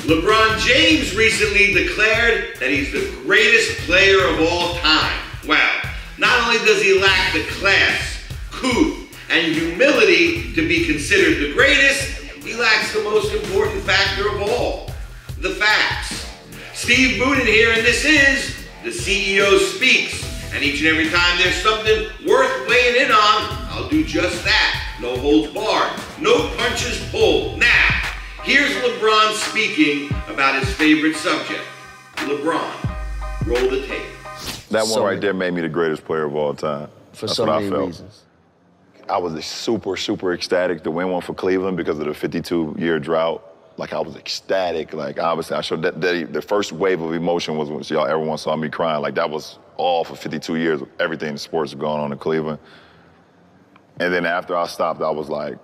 LeBron James recently declared that he's the greatest player of all time. Well, not only does he lack the class, couth, and humility to be considered the greatest, he lacks the most important factor of all, the facts. Steve Budin here, and this is The CEO Speaks. And each and every time there's something worth weighing in on, I'll do just that. No holds barred, no punches pulled. Now, here's LeBron speaking about his favorite subject. LeBron, roll the tape. That one right there made me the greatest player of all time. For That's so what many I felt. reasons. I was super ecstatic to win one for Cleveland because of the 52-year drought. Like, I was ecstatic. Like, obviously, I showed that the first wave of emotion was when y'all everyone saw me crying. Like, that was all for 52 years. Everything in sports was going on in Cleveland. And then after I stopped, I was like,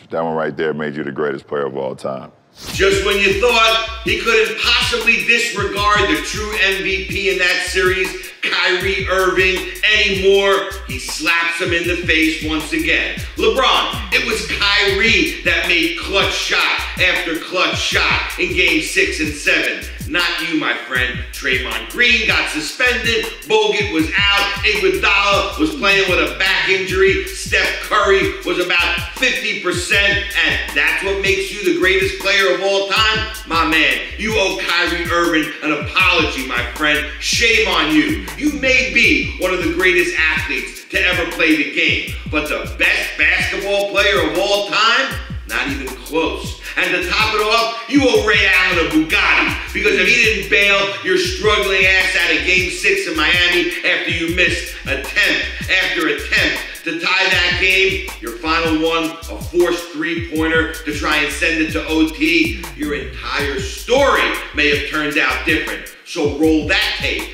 that one right there made you the greatest player of all time. Just when you thought he couldn't possibly disregard the true MVP in that series, Kyrie Irving, anymore, he slaps him in the face once again. LeBron, it was Kyrie that made clutch shot after clutch shot in Game 6 and 7. Not you, my friend. Draymond Green got suspended, Bogut was out, Iguodala was playing with a back injury, Steph Curry was about 50%, and that's what makes you the greatest player of all time? My man, you owe Kyrie Irving an apology, my friend. Shame on you. You may be one of the greatest athletes to ever play the game, but the best basketball player of all time? Not even close. And to top it off, you owe Ray Allen a Bugatti, because if he didn't bail your struggling ass out of Game 6 in Miami after you missed attempt after attempt to tie that game, your final one, a forced three-pointer to try and send it to OT, your entire story may have turned out different. So roll that tape.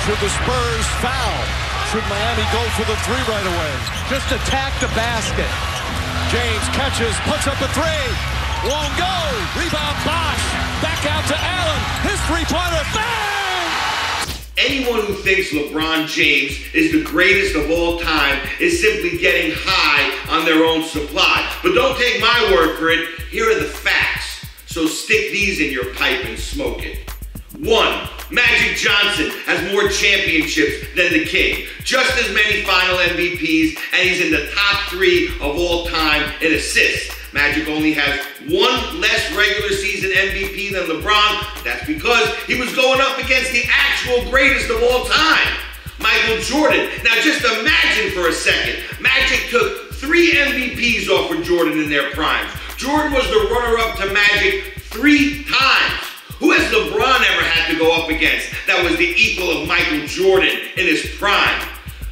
Should the Spurs foul? Should Miami go for the three right away? Just attack the basket. James catches, puts up a three. Won't go. Rebound, Bosh. Back out to Allen. His three-pointer. Bang! Anyone who thinks LeBron James is the greatest of all time is simply getting high on their own supply. But don't take my word for it. Here are the facts. So stick these in your pipe and smoke it. 1. Magic Johnson has more championships than the King. Just as many final MVPs, and he's in the top 3 of all time in assists. Magic only has 1 less regular season MVP than LeBron. That's because he was going up against the actual greatest of all time, Michael Jordan. Now just imagine for a second, Magic took 3 MVPs off of Jordan in their primes. Jordan was the runner-up to Magic 3 times. Who has LeBron ever had to go up against that was the equal of Michael Jordan in his prime?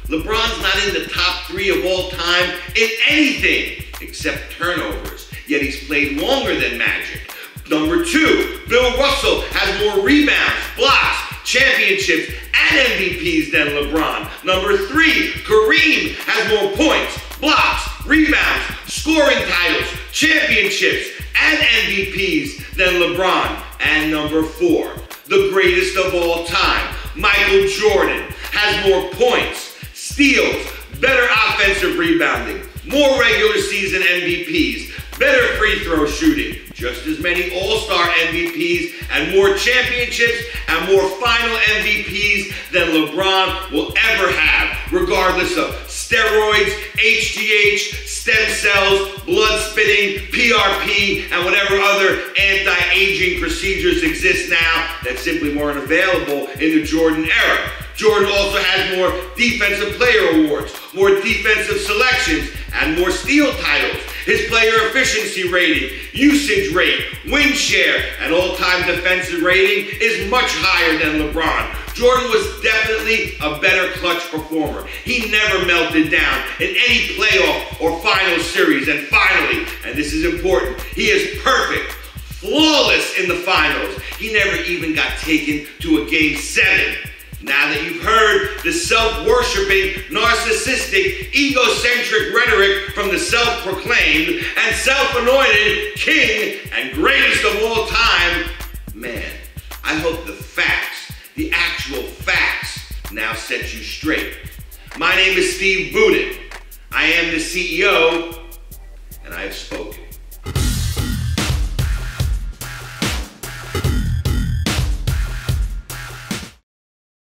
LeBron's not in the top 3 of all time in anything except turnovers, yet he's played longer than Magic. Number 2, Bill Russell has more rebounds, blocks, championships, and MVPs than LeBron. Number 3, Kareem has more points, blocks, rebounds, scoring titles, championships, and MVPs than LeBron. And number 4, the greatest of all time, Michael Jordan, has more points, steals, better offensive rebounding, more regular season MVPs, better free throw shooting, just as many all-star MVPs, and more championships and more final MVPs than LeBron will ever have, regardless of steroids, HGH, stem cells, blood spitting, PRP, and whatever other anti-aging procedures exist now that simply weren't available in the Jordan era. Jordan also has more defensive player awards, more defensive selections, and more steal titles. His player efficiency rating, usage rate, win share, and all-time defensive rating is much higher than LeBron. Jordan was definitely a better clutch performer. He never melted down in any playoff or final series. And finally, and this is important, he is perfect, flawless in the finals. He never even got taken to a Game 7. Now that you've heard the self-worshipping, narcissistic, egocentric rhetoric from the self-proclaimed and self-anointed king and greatest of all time, man, I hope the facts, the actual facts, now set you straight. My name is Steve Budin. I am the CEO, and I have spoken.